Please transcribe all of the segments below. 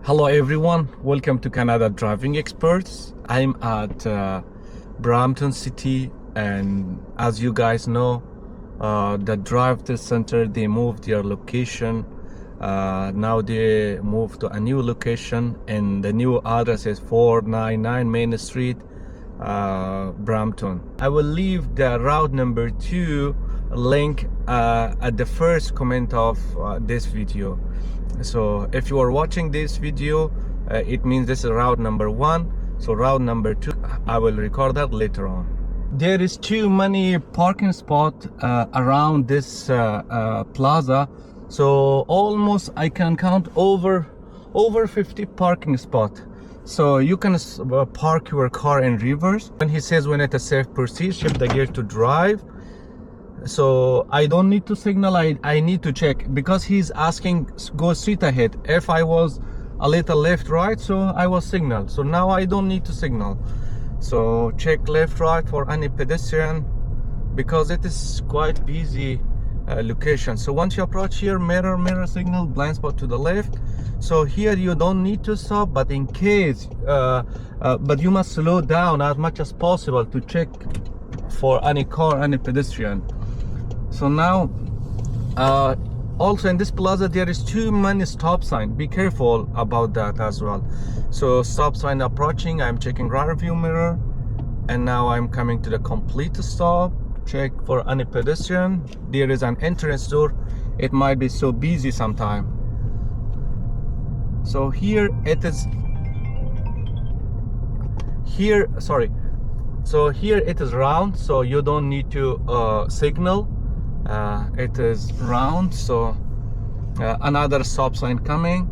Hello everyone, welcome to Canada Driving Experts. I'm at Brampton City, and as you guys know, the DriveTest Centre, they moved their location. Now they moved to a new location, and the new address is 499 Main Street, Brampton. I will leave the route number 2 link at the first comment of this video. So if you are watching this video, it means this is route number 1. So route number 2, I will record that later on. There is too many parking spots around this plaza. So almost I can count over 50 parking spots. So you can park your car in reverse. When he says when it is safe, proceed, shift the gear to drive. So I don't need to signal, I need to check, because he's asking go straight ahead. If I was a little left right, so I was signal. So now I don't need to signal. So check left right for any pedestrian, because it is quite busy location. So once you approach here, mirror signal, blind spot to the left. So here you don't need to stop, but in case but you must slow down as much as possible to check for any car, any pedestrian. So now also in this plaza there is too many stop sign. Be careful about that as well. So stop sign approaching, I'm checking rear view mirror, and now I'm coming to the complete stop. Check for any pedestrian. There is an entrance door, it might be so busy sometime. So here it is, so here it is round, so you don't need to signal. It is round. So another stop sign coming.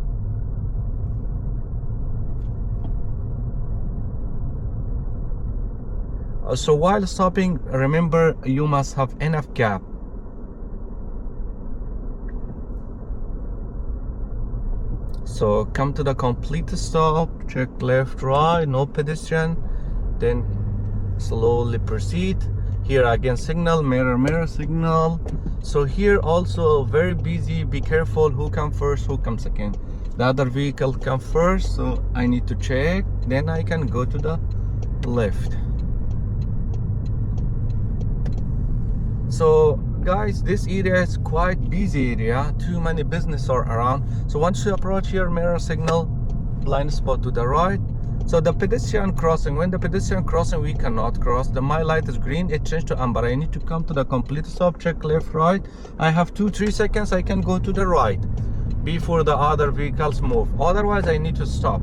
So while stopping, remember you must have enough gap. So come to the complete stop, check left right, no pedestrian, then slowly proceed. Here again signal, mirror signal. So here also very busy. Be careful who comes first, who comes second. The other vehicle come first, so I need to check, then I can go to the left. So guys, this area is quite busy area, too many business are around. So once you approach here, mirror signal, blind spot to the right. So the pedestrian crossing, when the pedestrian crossing, we cannot cross. The my light is green, it changed to amber. I need to come to the complete stop, check left right. I have 2-3 seconds, I can go to the right before the other vehicles move. Otherwise I need to stop.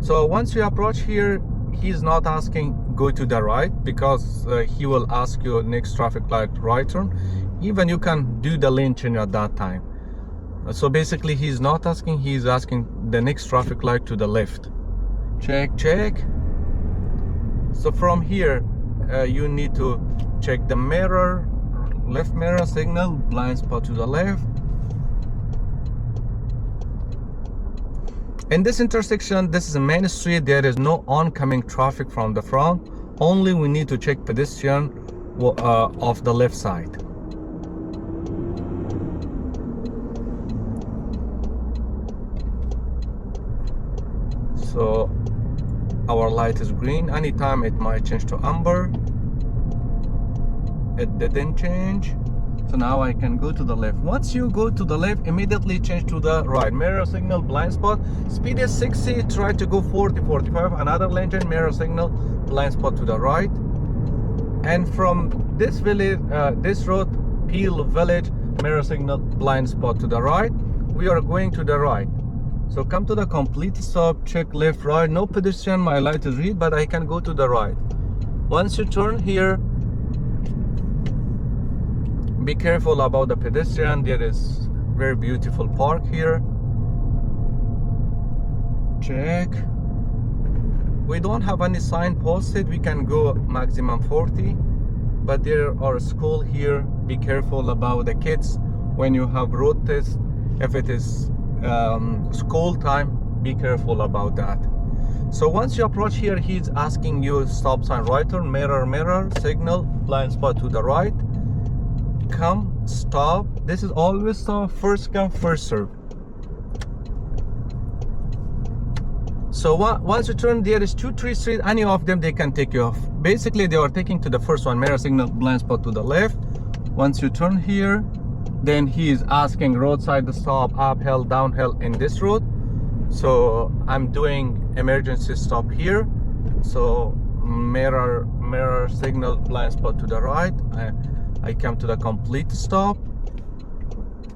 So once you approach here, he's not asking go to the right, because he will ask you next traffic light right turn. Even you can do the lane change at that time. So basically he's not asking, he's asking the next traffic light to the left. Check. So from here you need to check the mirror, left mirror signal, blind spot to the left. In this intersection, this is a main street, there is no oncoming traffic from the front. Only we need to check pedestrian of the left side. So our light is green, anytime it might change to amber. It didn't change. So now I can go to the left. Once you go to the left, immediately change to the right. Mirror signal, blind spot. Speed is 60, try to go 40, 45. Another lane change, mirror signal, blind spot to the right. And from this village, this road, Peel Village, mirror signal, blind spot to the right. We are going to the right. So come to the complete stop, check left, right. No pedestrian, my light is red, but I can go to the right. Once you turn here, be careful about the pedestrian. There is very beautiful park here. Check. We don't have any sign posted, we can go maximum 40, but there are school here. Be careful about the kids when you have road test. If it is school time, be careful about that. So once you approach here, he's asking you stop sign, right turn, mirror, signal, blind spot to the right, come, stop. This is always stop, first come, first serve. So once you turn, there is 2, 3 streets, any of them they can take you off. Basically they are taking to the first one, mirror, signal, blind spot to the left. Once you turn here, then he is asking roadside stop, uphill, downhill in this road. So I'm doing emergency stop here. So mirror, signal, blind spot to the right. I come to the complete stop.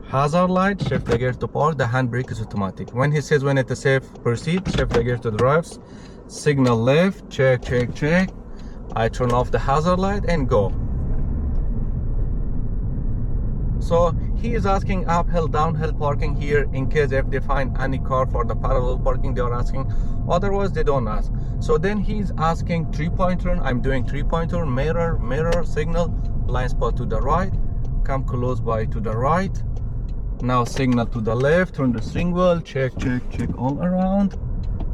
Hazard light, shift the gear to park. The handbrake is automatic. When he says when it is safe, proceed, shift the gear to the drives. Signal left, check. I turn off the hazard light and go. So he is asking uphill, downhill parking here in case if they find any car for the parallel parking, they are asking. Otherwise they don't ask. So then he's asking 3-point turn. I'm doing 3-point turn, mirror, signal, blind spot to the right, come close by to the right. Now signal to the left, turn the steering wheel, check all around.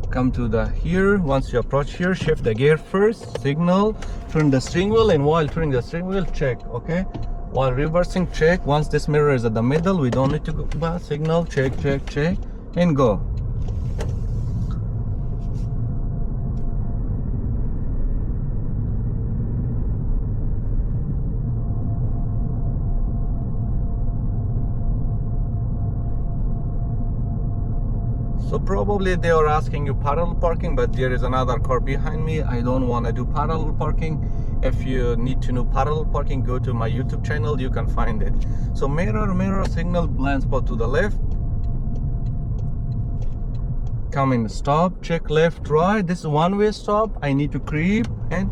Come to the here. Once you approach here, shift the gear first, signal, turn the steering wheel, and while turning the steering wheel, check, okay? While reversing, check. Once this mirror is at the middle, we don't need to go back. Signal, check, and go. So probably they are asking you parallel parking, but there is another car behind me. I don't want to do parallel parking. If you need to know parallel parking, go to my YouTube channel, you can find it. So mirror, signal, blind spot to the left. Come in, stop, check left, right. This is one-way stop. I need to creep and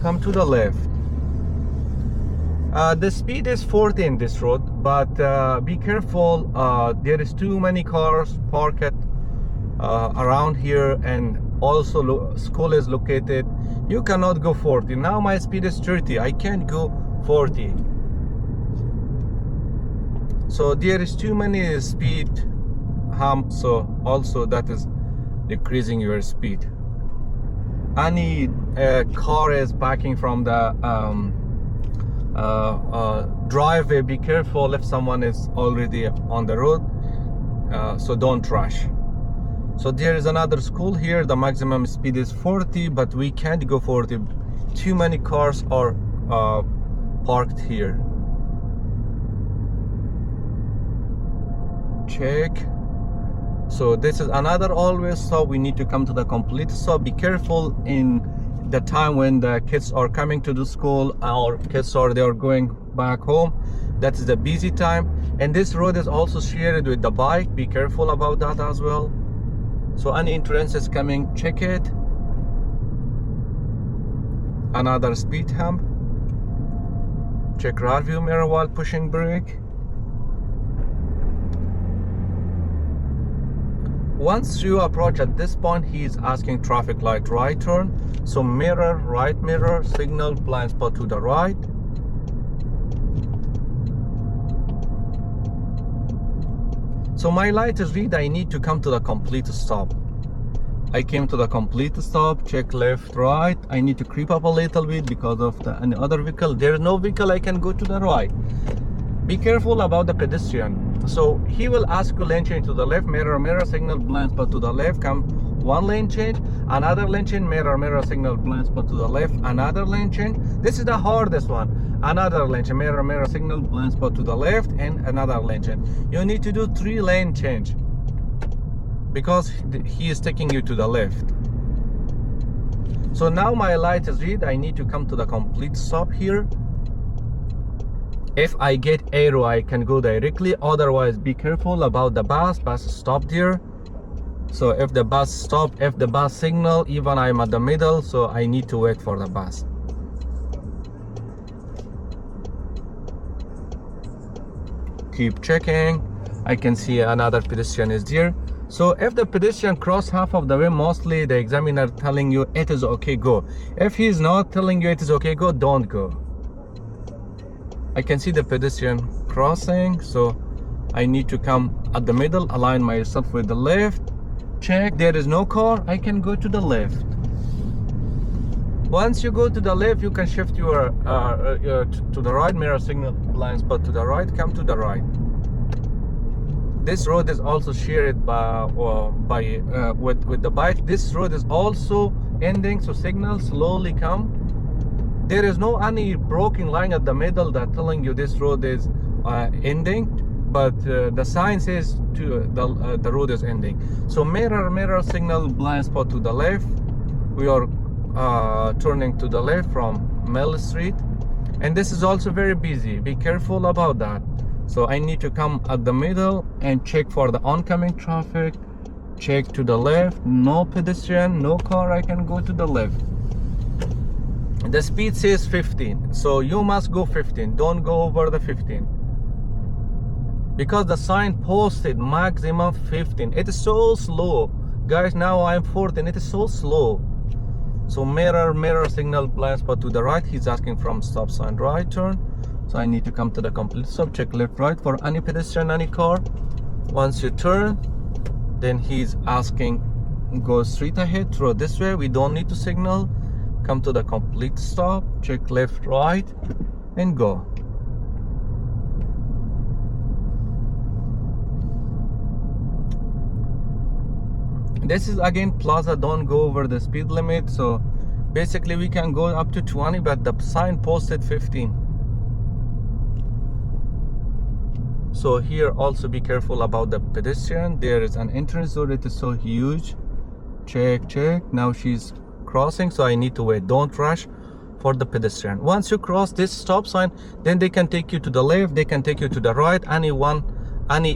come to the left. The speed is 40 in this road, but be careful. There is too many cars parked around here, and also school is located. You cannot go 40. Now my speed is 30. I can't go 40. So there is too many speed humps. So also that is decreasing your speed. Any car is backing from the driveway, be careful if someone is already on the road, so don't rush. So there is another school here. The maximum speed is 40, but we can't go 40. Too many cars are parked here. Check. So this is another always stop. We need to come to the complete stop. Be careful in the time when the kids are coming to the school, or kids they are going back home. That is the busy time, and this road is also shared with the bike. Be careful about that as well. So any entrance is coming, check it. Another speed hump. Check rear view mirror while pushing brake. Once you approach at this point, he is asking traffic light, right turn. So mirror, right mirror, signal, blind spot to the right. So my light is red. I need to come to the complete stop. I came to the complete stop. Check left, right. I need to creep up a little bit because of any other vehicle. There is no vehicle. I can go to the right. Be careful about the pedestrian. So he will ask you lane change to the left, mirror, signal, blind spot to the left. Come one lane change, another lane change, mirror, signal, blind spot to the left, another lane change. This is the hardest one. Another lane change, mirror, signal, blind spot to the left, and another lane change. You need to do 3 lane change because he is taking you to the left. So now my light is red. I need to come to the complete stop here. If I get arrow, I can go directly. Otherwise, be careful about the bus. Bus stop there. So if the bus stop, if the bus signal, even I'm at the middle, so I need to wait for the bus. Keep checking. I can see another pedestrian is there. So if the pedestrian cross half of the way, mostly the examiner telling you it is okay, go. If he's not telling you it is okay, go, don't go. I can see the pedestrian crossing, so I need to come at the middle, align myself with the left, check, there is no car, I can go to the left. Once you go to the left, you can shift your to the right, mirror signal blind spot to the right, come to the right. This road is also shared with the bike. This road is also ending, so signal slowly come. There is no any broken line at the middle that telling you this road is ending, but the sign says the road is ending. So mirror signal blind spot to the left. We are turning to the left from Mill Street, and this is also very busy. Be careful about that. So I need to come at the middle and check for the oncoming traffic. Check to the left, no pedestrian, no car, I can go to the left. The speed says 15, so you must go 15, don't go over the 15. Because the sign posted maximum 15. It is so slow. Guys, now I'm 14, it is so slow. So mirror signal blind spot to the right. He's asking from stop sign right turn. So I need to come to the complete stop, check left right for any pedestrian, any car. Once you turn, then he's asking go straight ahead through this way. We don't need to signal. Come to the complete stop, check left right and go. This is again Plaza, don't go over the speed limit. So basically we can go up to 20, but the sign posted 15. So here also be careful about the pedestrian. There is an entrance door, it is so huge. Check. Now she's crossing, so I need to wait. Don't rush for the pedestrian. Once you cross this stop sign, then they can take you to the left, they can take you to the right, any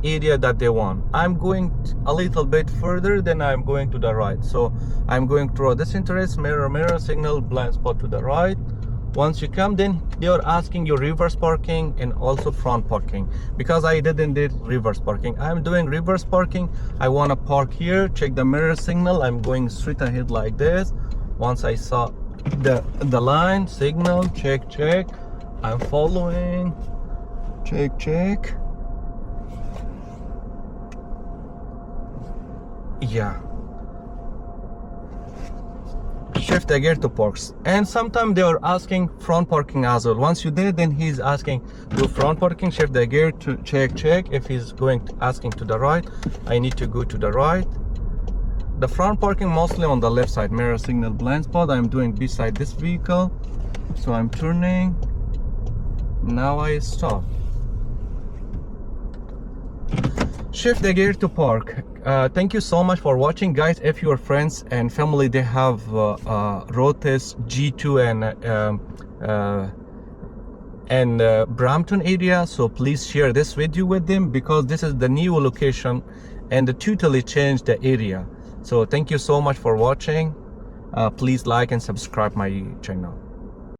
area that they want. I'm going a little bit further, then I'm going to the right. So I'm going through this entrance, mirror signal blind spot to the right. Once you come, then they are asking you reverse parking and also front parking. Because I didn't do reverse parking, I'm doing reverse parking. I want to park here, check the mirror signal, I'm going straight ahead like this. Once I saw the line signal, check, I'm following, check. Yeah, shift the gear to parks. And sometimes they are asking front parking as well. Once you did, then he's asking do front parking, shift the gear to check. If he's asking to the right, I need to go to the right. The front parking mostly on the left side, mirror signal blind spot. I'm doing beside this vehicle, so I'm turning. Now I stop. Shift the gear to park. Thank you so much for watching, guys. If your friends and family they have road test G2 and Brampton area, so please share this video with them, because this is the new location and they totally changed the area. So thank you so much for watching. Please like and subscribe my channel.